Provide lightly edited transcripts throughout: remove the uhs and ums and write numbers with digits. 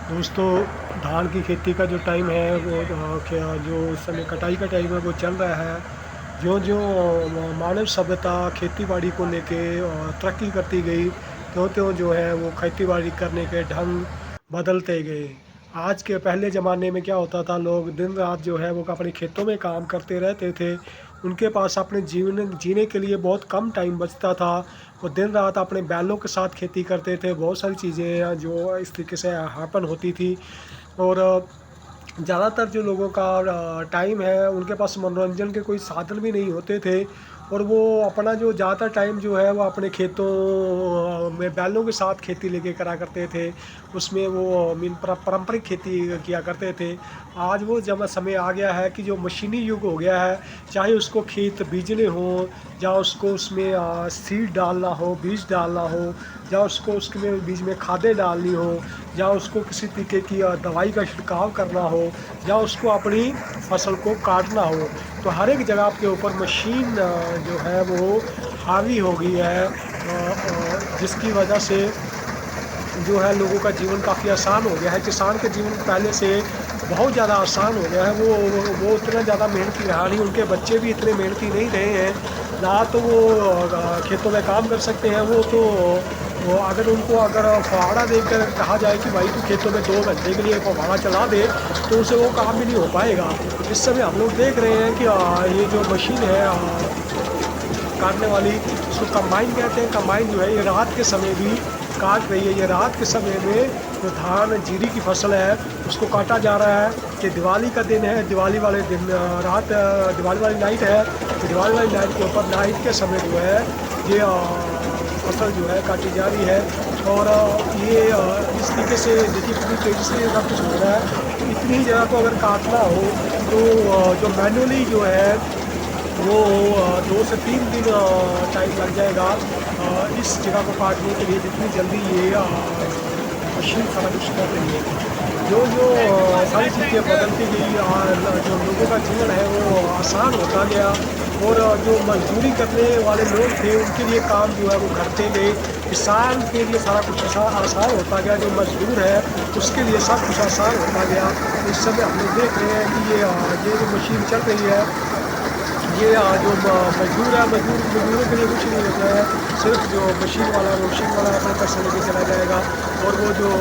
दोस्तों, धान की खेती का जो टाइम है वो क्या जो इस समय कटाई का टाइम है वो चल रहा है। ज्यों-ज्यों मानव सभ्यता खेती-बाड़ी को लेके तरक्की करती गई, त्यों-त्यों जो है वो खेती-बाड़ी करने के ढंग बदलते गए। आज के पहले ज़माने में क्या होता था, लोग दिन-रात जो है वो अपने खेतों में काम करते रहते थे। उनके पास अपने जीवन जीने के लिए बहुत कम टाइम बचता था। वो दिन-रात अपने बैलों के साथ खेती करते थे। बहुत सारी चीज़ें जो इस तरीके से हैपन होती थी। और ज़्यादातर जो लोगों का टाइम है, उनके पास मनोरंजन के कोई साधन भी नहीं होते थे। और वो अपना जो ज़्यादातर टाइम जो है वो अपने खेतों में बैलों के साथ खेती लेके करा करते थे। उसमें वो मीन पारंपरिक खेती किया करते थे। आज वो जब समय आ गया है कि जो मशीनी युग हो गया है, चाहे उसको खेत बीजने हों, या उसको उसमें सीड डालना हो, बीज डालना हो, या उसको उसमें बीज में खादें डालनी हो, या उसको किसी तरीके की दवाई का छिड़काव करना हो, या उसको अपनी फसल को काटना हो, तो हर एक जगह के ऊपर मशीन जो है वो हावी हो गई है। जिसकी वजह से जो है लोगों का जीवन काफ़ी आसान हो गया है। किसान का जीवन पहले से बहुत ज़्यादा आसान हो गया है। वो उतना ज़्यादा मेहनती रहा नहीं, उनके बच्चे भी इतने मेहनती नहीं रहे हैं। ना तो वो खेतों में काम कर सकते हैं। वो अगर उनको फव्वारा देकर कहा जाए कि भाई तू खेतों में 2 घंटे के लिए फव्वारा चला दे, तो उनसे वो काम भी नहीं हो पाएगा। इस समय हम लोग देख रहे हैं कि ये जो मशीन है काटने वाली, इसको कंबाइन कहते हैं। कंबाइन जो है ये रात के समय भी काट रही है। ये रात के समय में जो धान जीरी की फसल है उसको काटा जा रहा है। कि दिवाली का दिन है, दिवाली वाले दिन दिवाली वाली नाइट है, तो दिवाली वाली नाइट के ऊपर नाइट के समय जो है ये फसल जो है काटी जा रही है। और ये इस तरीके से देखिए पूरी तेज़ी से ये सब कुछ हो रहा है। तो इतनी जगह को अगर काटना हो तो जो मैनुअली जो है वो 2 से 3 दिन टाइम लग जाएगा इस जगह को काटने के लिए, जितनी जल्दी ये मशीन सारा कुछ कर रही है। जो सारी चीज़ें बदलती गई और जो लोगों का जीवन है वो आसान होता गया। और जो मजदूरी करने वाले लोग थे उनके लिए काम जो है वो घटते गए। किसान के लिए सारा कुछ आसान होता गया। जो मजदूर है उसके लिए सब कुछ आसान होता गया। इस समय हम लोग देख रहे हैं कि ये जो मशीन चल रही है, ये जो मजदूर है, मजदूरों के लिए कुछ नहीं होता है। सिर्फ जो मशीन वाला अपने पैसे लेके चला जाएगा। और वो जो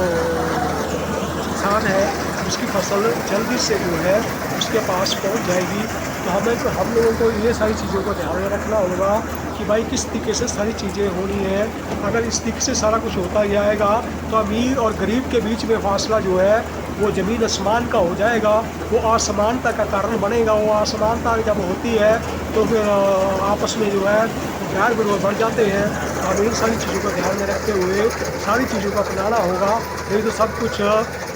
किसान है उसकी फसल जल्दी से जो है उसके पास पहुंच जाएगी। तो हम लोगों को ये सारी चीज़ों को ध्यान में रखना होगा कि भाई किस तरीके से सारी चीज़ें होनी है। अगर इस तरीके से सारा कुछ होता जाएगा तो अमीर और गरीब के बीच में फासला जो है वो ज़मीन आसमान का हो जाएगा। वो असमानता का कारण बनेगा। वो असमानता जब होती है तो फिर आपस में जो है गैर विरोध बढ़ जाते हैं। तो हमें इन सारी चीज़ों को ध्यान में रखते हुए सारी चीज़ों को अपनाना होगा। नहीं तो सब कुछ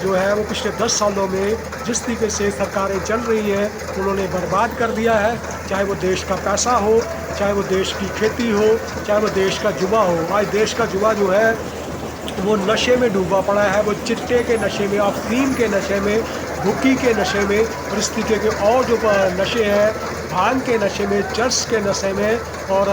जो है वो पिछले 10 सालों में जिस तरीके से सरकारें चल रही हैं उन्होंने बर्बाद कर दिया है। चाहे वो देश का पैसा हो, चाहे वो देश की खेती हो, चाहे वो देश का जुबा हो। आज देश का जुबा जो है वो नशे में डूबा पड़ा है। वो चिट्टे के नशे में, अफीम के नशे में, भुक्की के नशे में, और इस तरीके के और जो नशे हैं, भांग के नशे में, चर्स के नशे में, और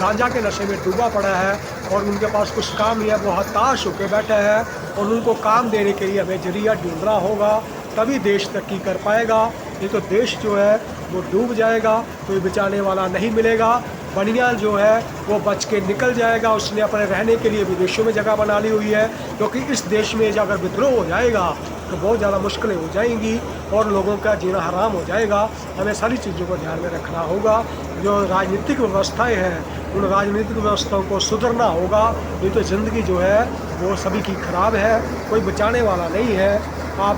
गांजा के नशे में डूबा पड़ा है। और उनके पास कुछ काम नहीं है, वो हताश होकर बैठा है। और उनको काम देने के लिए हमें जरिया ढूंढना होगा, तभी देश तरक्की कर पाएगा। नहीं तो देश जो है वो डूब जाएगा, कोई बचाने वाला नहीं मिलेगा। बनियाल जो है वो बच के निकल जाएगा। उसने अपने रहने के लिए विदेशों में जगह बना ली हुई है, क्योंकि इस देश में अगर विद्रोह हो जाएगा तो बहुत ज़्यादा मुश्किलें हो जाएंगी और लोगों का जीना हराम हो जाएगा। हमें सारी चीज़ों को ध्यान में रखना होगा। जो राजनीतिक व्यवस्थाएं हैं उन राजनीतिक व्यवस्थाओं को सुधरना होगा। नहीं तो ज़िंदगी जो है वो सभी की खराब है, कोई बचाने वाला नहीं है। आप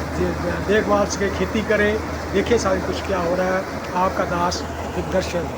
देखभाल से खेती करें, देखिए सारी कुछ क्या हो रहा है। आपका दास दिग्दर्शन।